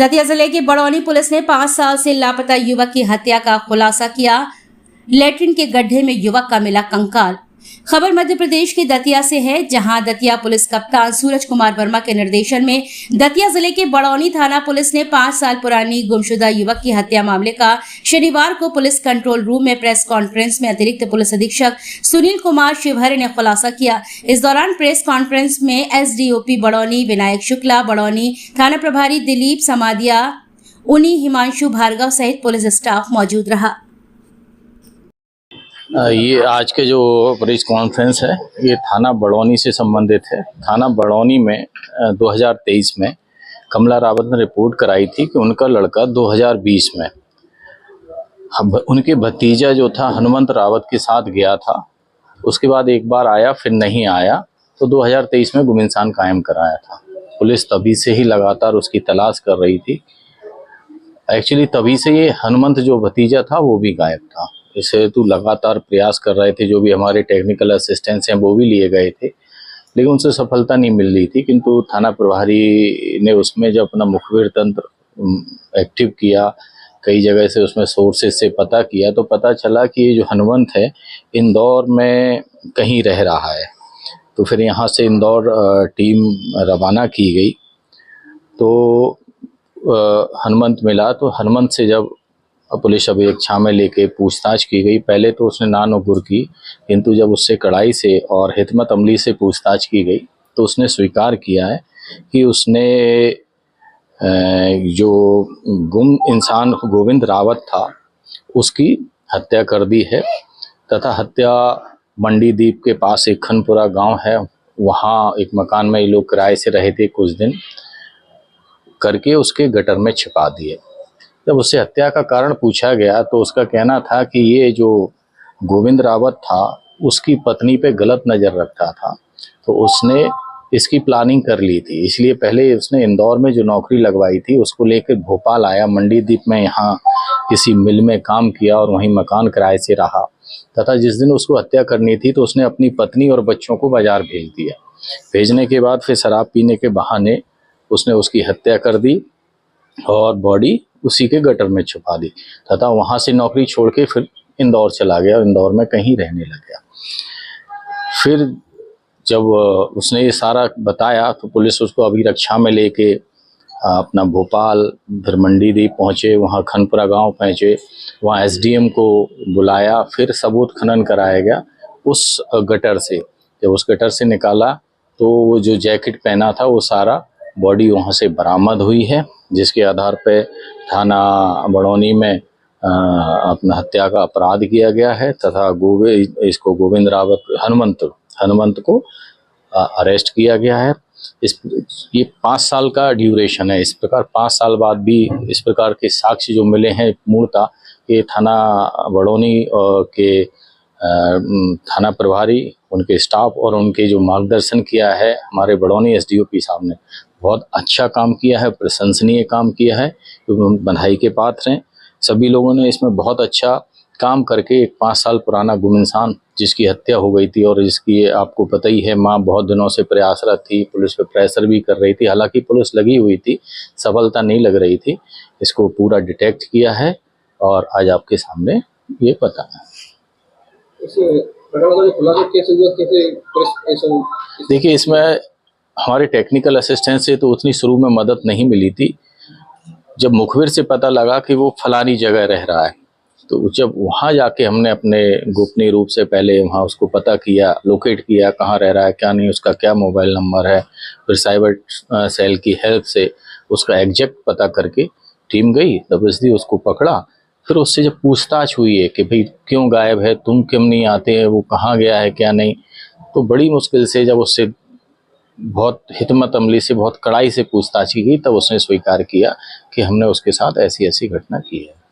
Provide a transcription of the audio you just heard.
दतिया जिले की बड़ौनी पुलिस ने 5 साल से लापता युवक की हत्या का खुलासा किया। लेट्रिन के गड्ढे में युवक का मिला कंकाल। खबर मध्य प्रदेश के दतिया से है, जहां दतिया पुलिस कप्तान सूरज कुमार वर्मा के निर्देशन में दतिया जिले के बड़ौनी थाना पुलिस ने 5 साल पुरानी गुमशुदा युवक की हत्या मामले का शनिवार को पुलिस कंट्रोल रूम में प्रेस कॉन्फ्रेंस में अतिरिक्त पुलिस अधीक्षक सुनील कुमार शिवहरे ने खुलासा किया। इस दौरान प्रेस कॉन्फ्रेंस में एसडीओपी बड़ौनी विनायक शुक्ला, बड़ौनी थाना प्रभारी दिलीप समादिया, उनी हिमांशु भार्गव सहित पुलिस स्टाफ मौजूद रहा। ये आज के जो प्रेस कॉन्फ्रेंस है ये थाना बड़ौनी से संबंधित है। थाना बड़ौनी में 2023 में कमला रावत ने रिपोर्ट कराई थी कि उनका लड़का 2020 में उनके भतीजा जो था हनुमंत रावत के साथ गया था। उसके बाद एक बार आया, फिर नहीं आया, तो 2023 में गुमइंसान कायम कराया था। पुलिस तभी से ही लगातार उसकी तलाश कर रही थी। एक्चुअली तभी से ये हनुमंत जो भतीजा था वो भी गायब था। इस हेतु लगातार प्रयास कर रहे थे। जो भी हमारे टेक्निकल असिस्टेंट्स हैं वो भी लिए गए थे, लेकिन उनसे सफलता नहीं मिल रही थी। किंतु थाना प्रभारी ने उसमें जब अपना मुखबिर तंत्र एक्टिव किया, कई जगह से उसमें सोर्सेज से पता किया, तो पता चला कि ये जो हनुमंत है इंदौर में कहीं रह रहा है। तो फिर यहाँ से इंदौर टीम रवाना की गई। तो हनुमंत मिला, तो हनुमंत से जब पुलिस अभिरक्षा में लेके पूछताछ की गई, पहले तो उसने नानुपुर की, किंतु जब उससे कड़ाई से और हिकमत अमली से पूछताछ की गई तो उसने स्वीकार किया है कि उसने जो गुम इंसान गोविंद रावत था उसकी हत्या कर दी है, तथा हत्या मंडीदीप के पास एक खनपुरा गांव है, वहां एक मकान में ये लोग किराए से रहे थे कुछ दिन, करके उसके गटर में छिपा दिए। जब उससे हत्या का कारण पूछा गया तो उसका कहना था कि ये जो गोविंद रावत था उसकी पत्नी पे गलत नज़र रखता था, तो उसने इसकी प्लानिंग कर ली थी। इसलिए पहले उसने इंदौर में जो नौकरी लगवाई थी उसको लेकर भोपाल आया, मंडीदीप में यहाँ किसी मिल में काम किया और वहीं मकान किराए से रहा, तथा जिस दिन उसको हत्या करनी थी तो उसने अपनी पत्नी और बच्चों को बाजार भेज दिया। भेजने के बाद फिर शराब पीने के बहाने उसने उसकी हत्या कर दी और बॉडी उसी के गटर में छुपा दी, तथा वहाँ से नौकरी छोड़ के फिर इंदौर चला गया और इंदौर में कहीं रहने लग गया। फिर जब उसने ये सारा बताया तो पुलिस उसको अभिरक्षा में लेके अपना भोपाल फिर मंडीदीप पहुँचे, वहाँ खनपुरा गांव पहुँचे, वहाँ एसडीएम को बुलाया, फिर सबूत खनन कराया गया उस गटर से। जब उस गटर से निकाला तो वो जो जैकेट पहना था वो सारा बॉडी वहाँ से बरामद हुई है, जिसके आधार पे थाना बड़ौनी में अपना हत्या का अपराध किया गया है, तथा इसको गोविंद रावत हनुमंत को अरेस्ट किया गया है। ये 5 साल का ड्यूरेशन है। इस प्रकार 5 साल बाद भी इस प्रकार के साक्ष्य जो मिले हैं मूलतः ये थाना बड़ौनी के थाना प्रभारी, उनके स्टाफ और उनके जो मार्गदर्शन किया है हमारे बड़ौनी एसडीओपी साहब ने बहुत अच्छा काम किया है, प्रशंसनीय काम किया है, बधाई के पात्र हैं। सभी लोगों ने इसमें बहुत अच्छा काम करके एक 5 साल पुराना गुम इंसान जिसकी हत्या हो गई थी और जिसकी आपको पता ही है माँ बहुत दिनों से प्रयासरत थी, पुलिस पे प्रेशर भी कर रही थी, हालांकि पुलिस लगी हुई थी, सफलता नहीं लग रही थी, इसको पूरा डिटेक्ट किया है और आज आपके सामने ये पता है। देखिए, इसमें हमारे टेक्निकल असिस्टेंट से तो उतनी शुरू में मदद नहीं मिली थी। जब मुखबिर से पता लगा कि वो फलानी जगह रह रहा है, तो जब वहाँ जाके हमने अपने गोपनीय रूप से पहले वहाँ उसको पता किया, लोकेट किया कहाँ रह रहा है, क्या नहीं, उसका क्या मोबाइल नंबर है, फिर साइबर सेल की हेल्प से उसका एग्जैक्ट पता करके टीम गई, दबिश दी, उसको पकड़ा। फिर उससे जब पूछताछ हुई है कि भाई क्यों गायब है, तुम क्यों नहीं आते हैं, वो कहाँ गया है क्या नहीं, तो बड़ी मुश्किल से जब उससे बहुत हिकमत अमली से बहुत कड़ाई से पूछताछ की गई तब उसने स्वीकार किया कि हमने उसके साथ ऐसी ऐसी घटना की है।